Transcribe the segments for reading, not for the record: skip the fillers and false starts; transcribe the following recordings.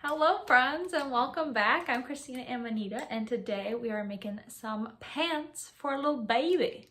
Hello friends and welcome back. I'm Christina and Manita and today we are making some pants for a little baby.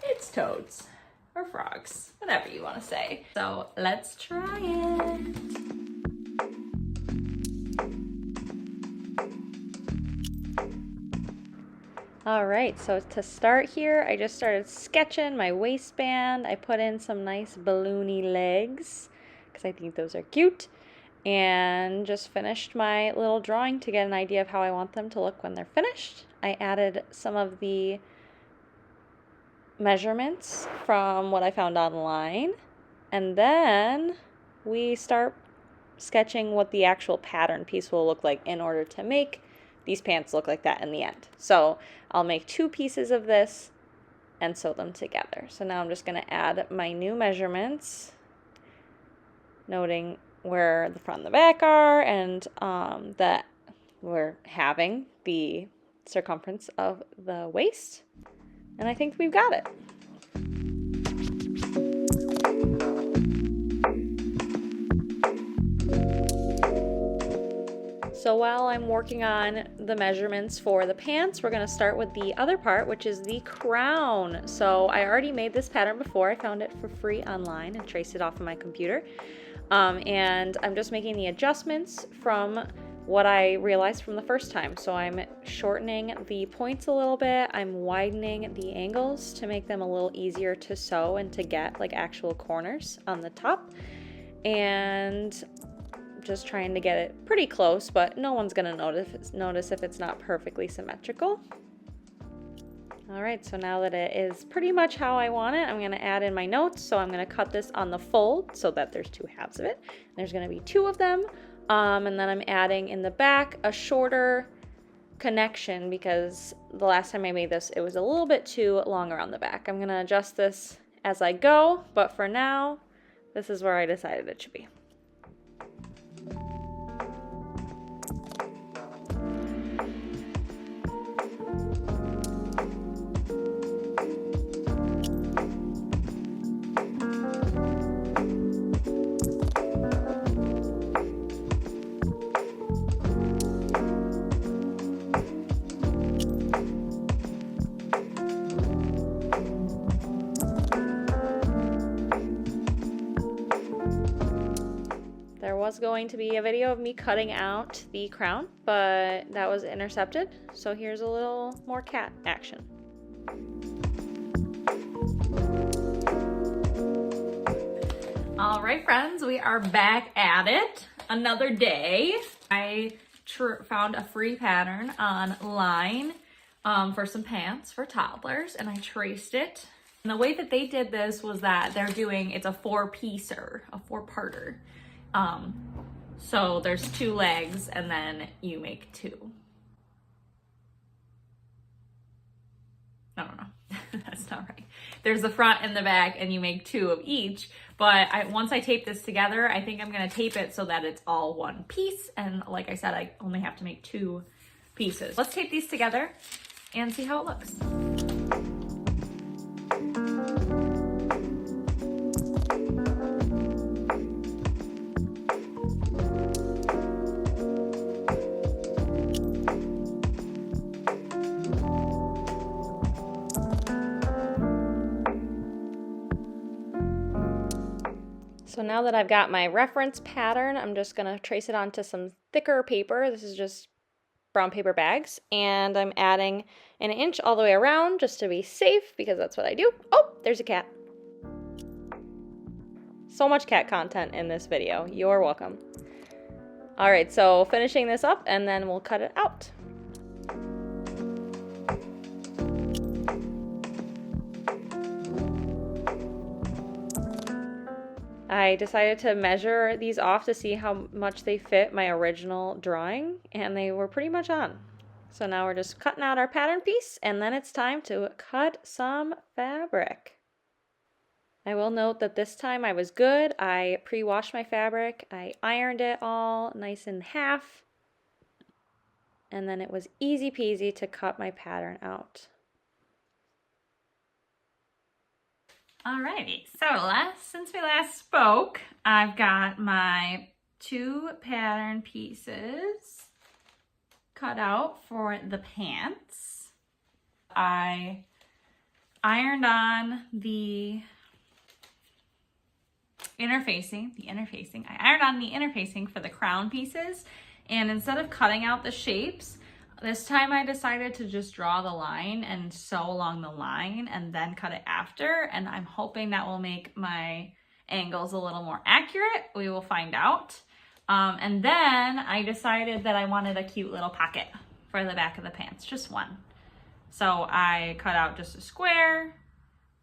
It's toads or frogs, whatever you want to say. So let's try it. All right, so to start here, I just started sketching my waistband. I put in some nice balloony legs because I think those are cute. And just finished my little drawing to get an idea of how I want them to look when they're finished. I added some of the measurements from what I found online, and then we start sketching what the actual pattern piece will look like in order to make these pants look like that in the end. So I'll make 2 pieces of this and sew them together. So now I'm just going to add my new measurements, noting where the front and the back are, and that we're having the circumference of the waist. And I think we've got it. So while I'm working on the measurements for the pants, we're going to start with the other part, which is the crown. So I already made this pattern before. I found it for free online and traced it off of my computer. And I'm just making the adjustments from what I realized from the first time. So I'm shortening the points a little bit. I'm widening the angles to make them a little easier to sew and to get like actual corners on the top. And just trying to get it pretty close, but no one's gonna notice if it's not perfectly symmetrical. All right, so now that it is pretty much how I want it, I'm gonna add in my notes. So I'm gonna cut this on the fold so that there's 2 halves of it. There's gonna be 2 of them. And then I'm adding in the back a shorter connection because the last time I made this, it was a little bit too long around the back. I'm gonna adjust this as I go, but for now, this is where I decided it should be. There was going to be a video of me cutting out the crown, but that was intercepted. So here's a little more cat action. All right, friends, we are back at it. Another day. I found a free pattern online for some pants for toddlers, and I traced it. And the way that they did this was that they're doing, it's a 4-piecer, a 4-parter. So there's 2 legs and then you make 2. No, that's not right. There's the front and the back and you make 2 of each. But once I tape this together, I think I'm gonna tape it so that it's all 1 piece. And like I said, I only have to make 2 pieces. Let's tape these together and see how it looks. So now that I've got my reference pattern, I'm just gonna trace it onto some thicker paper. This is just brown paper bags, and I'm adding 1 inch all the way around just to be safe because that's what I do. Oh, there's a cat. So much cat content in this video. You're welcome. All right, so finishing this up and then we'll cut it out. I decided to measure these off to see how much they fit my original drawing, and they were pretty much on. So now we're just cutting out our pattern piece, and then it's time to cut some fabric. I will note that this time I was good. I pre-washed my fabric. I ironed it all nice in half, and then it was easy peasy to cut my pattern out. Alrighty, so since we last spoke, I've got my 2 pattern pieces cut out for the pants. I ironed on the interfacing. I ironed on the interfacing for the crown pieces, and instead of cutting out the shapes, this time I decided to just draw the line and sew along the line and then cut it after, and I'm hoping that will make my angles a little more accurate. We will find out. And then I decided that I wanted a cute little pocket for the back of the pants, just one. So I cut out just a square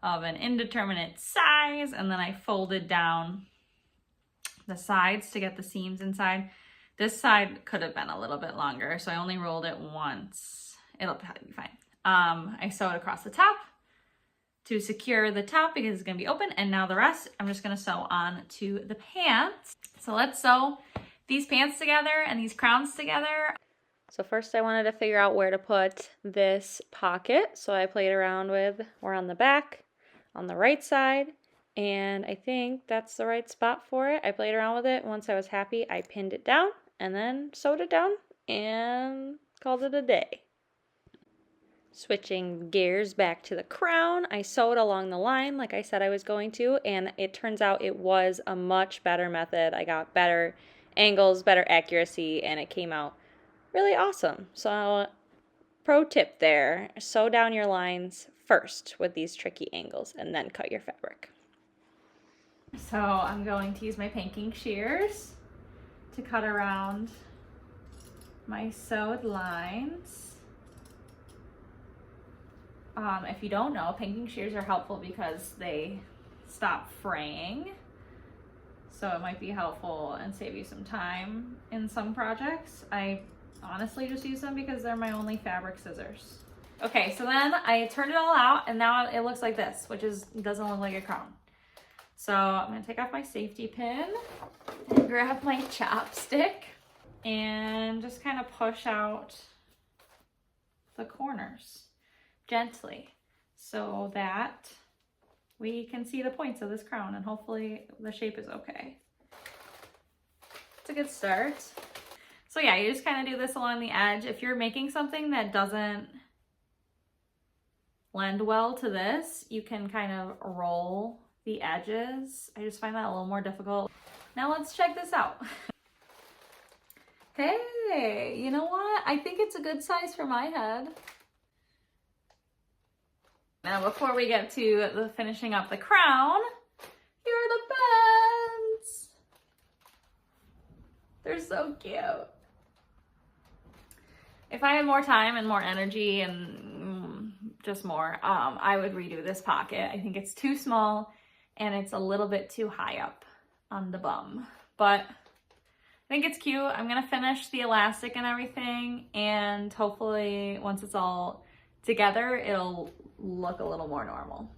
of an indeterminate size, and then I folded down the sides to get the seams inside. This side could have been a little bit longer, so I only rolled it once. It'll probably be fine. I sewed across the top to secure the top because it's gonna be open, and now the rest I'm just gonna sew on to the pants. So let's sew these pants together and these crowns together. So first I wanted to figure out where to put this pocket, so I played around with, we're on the back, on the right side, and I think that's the right spot for it. I played around with it. Once I was happy, I pinned it down and then sewed it down and called it a day. Switching gears back to the crown, I sewed along the line like I said I was going to, and it turns out it was a much better method. I got better angles, better accuracy, and it came out really awesome. So pro tip there, sew down your lines first with these tricky angles and then cut your fabric. So I'm going to use my panking shears to cut around my sewed lines. If you don't know, panking shears are helpful because they stop fraying. So it might be helpful and save you some time in some projects. I honestly just use them because they're my only fabric scissors. Okay, so then I turned it all out and now it looks like this, which doesn't look like a crown. So I'm gonna take off my safety pin and grab my chopstick and just kind of push out the corners gently so that we can see the points of this crown and hopefully the shape is okay. It's a good start. So yeah, you just kind of do this along the edge. If you're making something that doesn't lend well to this, you can kind of roll the edges. I just find that a little more difficult. Now let's check this out. Hey, you know what? I think it's a good size for my head. Now before we get to the finishing up the crown, here are the pants. They're so cute. If I had more time and more energy and just more, I would redo this pocket. I think it's too small and it's a little bit too high up on the bum, but I think it's cute. I'm gonna finish the elastic and everything, and hopefully once it's all together, it'll look a little more normal.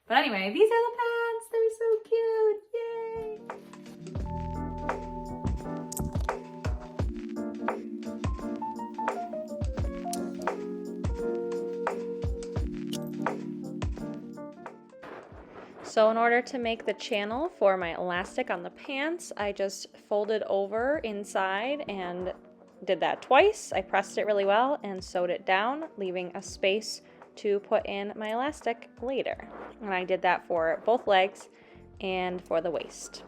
But anyway, these are the pants. They're so cute. Yay! So in order to make the channel for my elastic on the pants, I just folded over inside and did that twice. I pressed it really well and sewed it down, leaving a space to put in my elastic later. And I did that for both legs and for the waist.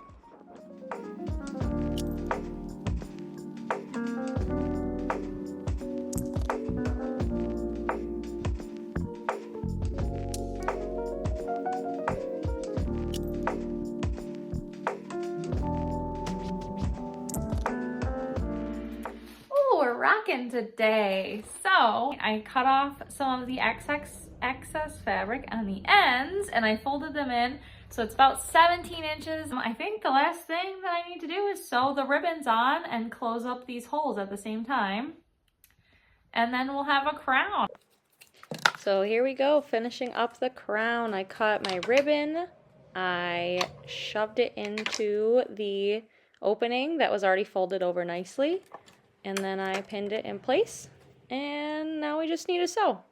Rocking today. So I cut off some of the excess fabric on the ends and I folded them in, so it's about 17 inches. I think the last thing that I need to do is sew the ribbons on and close up these holes at the same time, and then we'll have a crown. So here we go, finishing up the crown. I cut my ribbon, I shoved it into the opening that was already folded over nicely, and then I pinned it in place, and now we just need to sew.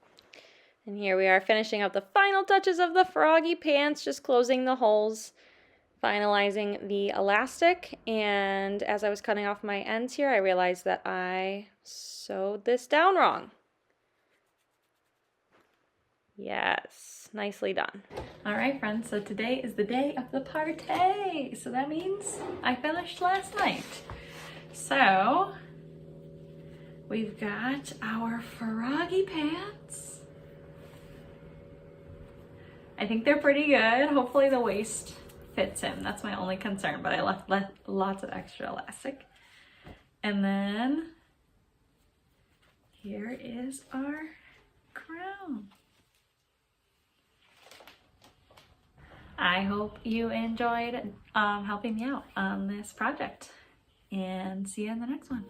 And here we are finishing up the final touches of the froggy pants, just closing the holes finalizing the elastic, and as I was cutting off my ends here, I realized that I sewed this down wrong. Yes, nicely done. All right, friends, so today is the day of the party. So that means I finished last night. So we've got our froggy pants. I think they're pretty good. Hopefully the waist fits him. That's my only concern, but I left lots of extra elastic. And then here is our crown. I hope you enjoyed helping me out on this project, and see you in the next one.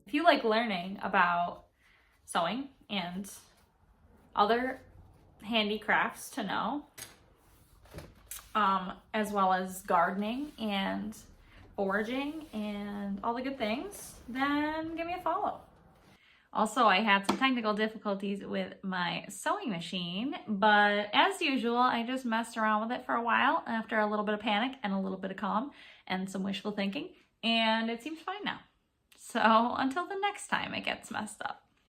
If you like learning about sewing and other handicrafts to know, as well as gardening and foraging and all the good things, then give me a follow. Also, I had some technical difficulties with my sewing machine, but as usual, I just messed around with it for a while after a little bit of panic and a little bit of calm and some wishful thinking, and it seems fine now. So until the next time it gets messed up.